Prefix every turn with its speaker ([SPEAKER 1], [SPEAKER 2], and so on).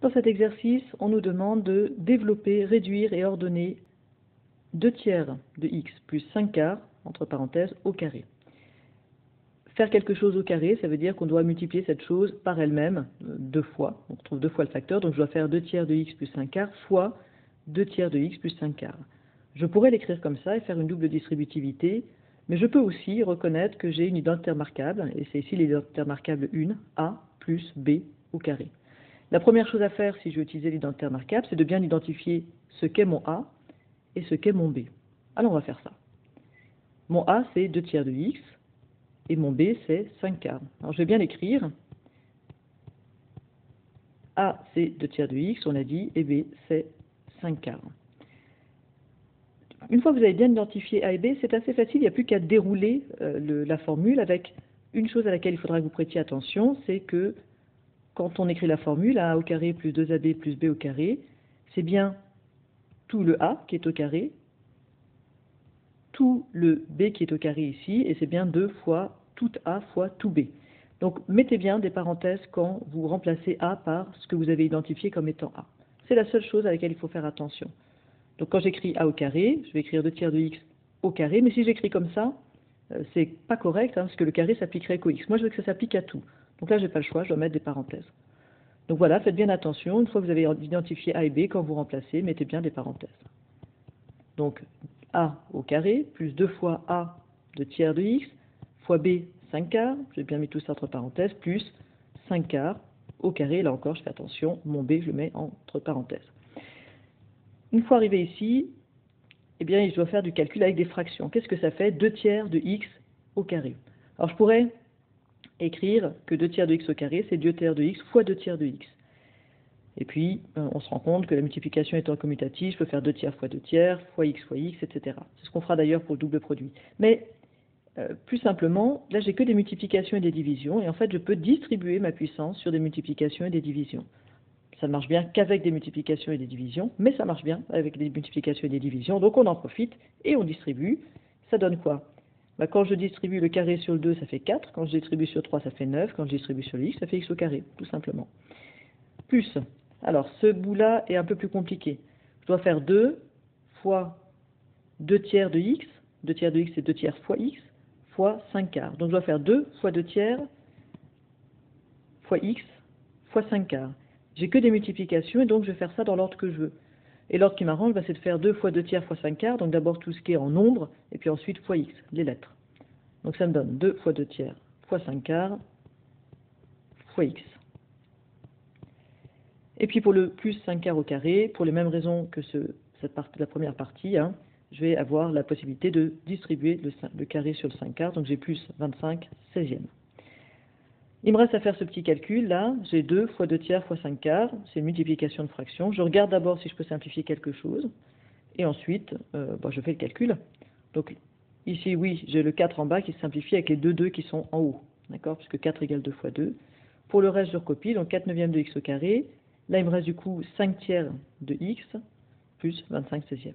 [SPEAKER 1] Dans cet exercice, on nous demande de développer, réduire et ordonner 2 tiers de x plus 5 quarts, entre parenthèses, au carré. Faire quelque chose au carré, ça veut dire qu'on doit multiplier cette chose par elle-même 2 fois. On trouve 2 fois le facteur, donc je dois faire 2 tiers de x plus 5 quarts fois 2 tiers de x plus 5 quarts. Je pourrais l'écrire comme ça et faire une double distributivité, mais je peux aussi reconnaître que j'ai une identité remarquable, et c'est ici l'identité remarquable 1, a plus b au carré. La première chose à faire si je veux utiliser l'identité remarquable, c'est de bien identifier ce qu'est mon a et ce qu'est mon b. Alors on va faire ça. Mon a, c'est 2 tiers de x, et mon b, c'est 5 quarts. Alors je vais bien l'écrire. A, c'est 2 tiers de x, on a dit, et b, c'est 5 quarts. Une fois que vous avez bien identifié a et b, c'est assez facile, il n'y a plus qu'à dérouler la formule avec une chose à laquelle il faudra que vous prêtiez attention, c'est que quand on écrit la formule, a au carré plus 2ab plus b au carré, c'est bien tout le a qui est au carré, tout le b qui est au carré ici, et c'est bien 2 fois tout a fois tout b. Donc mettez bien des parenthèses quand vous remplacez a par ce que vous avez identifié comme étant a. C'est la seule chose à laquelle il faut faire attention. Donc quand j'écris a au carré, je vais écrire 2 tiers de x au carré, mais si j'écris comme ça, c'est pas correct, parce que le carré s'appliquerait qu'au x. Moi je veux que ça s'applique à tout. Donc là j'ai pas le choix, je dois mettre des parenthèses. Donc voilà, faites bien attention, une fois que vous avez identifié a et b, quand vous remplacez, mettez bien des parenthèses. Donc a au carré, plus 2 fois a de tiers de x, fois b 5 quarts, j'ai bien mis tout ça entre parenthèses, plus 5 quarts au carré, là encore je fais attention, mon b je le mets entre parenthèses. Une fois arrivé ici, eh bien je dois faire du calcul avec des fractions. Qu'est-ce que ça fait 2 tiers de x au carré? Alors je pourrais écrire que 2 tiers de x au carré, c'est 2 tiers de x fois 2 tiers de x. Et puis, on se rend compte que la multiplication étant commutative, je peux faire 2 tiers fois 2 tiers, fois x, etc. C'est ce qu'on fera d'ailleurs pour le double produit. Mais, plus simplement, là j'ai que des multiplications et des divisions, et en fait je peux distribuer ma puissance sur des multiplications et des divisions. Ça ne marche bien qu'avec des multiplications et des divisions, mais ça marche bien avec des multiplications et des divisions, donc on en profite et on distribue. Ça donne quoi? Quand je distribue le carré sur le 2, ça fait 4, quand je distribue sur 3, ça fait 9, quand je distribue sur le x, ça fait x au carré, tout simplement. Plus, alors ce bout-là est un peu plus compliqué. Je dois faire 2 fois 2 tiers de x, 2 tiers de x c'est 2 tiers fois x, fois 5 quarts. Donc je dois faire 2 fois 2 tiers fois x fois 5 quarts. J'ai que des multiplications et donc je vais faire ça dans l'ordre que je veux. Et l'ordre qui m'arrange, c'est de faire 2 fois 2 tiers fois 5 quarts, donc d'abord tout ce qui est en nombre, et puis ensuite fois x, les lettres. Donc ça me donne 2 fois 2 tiers fois 5 quarts fois x. Et puis pour le plus 5 quarts au carré, pour les mêmes raisons que la première partie, je vais avoir la possibilité de distribuer le carré sur le 5 quarts, donc j'ai plus 25 16e. Il me reste à faire ce petit calcul là, j'ai 2 fois 2 tiers fois 5 quarts, c'est une multiplication de fractions. Je regarde d'abord si je peux simplifier quelque chose, et ensuite je fais le calcul. Donc ici oui, j'ai le 4 en bas qui se simplifie avec les deux 2 qui sont en haut, d'accord, puisque 4 égale 2 fois 2. Pour le reste je recopie, donc 4 neuvièmes de x au carré, là il me reste du coup 5 tiers de x plus 25 16e.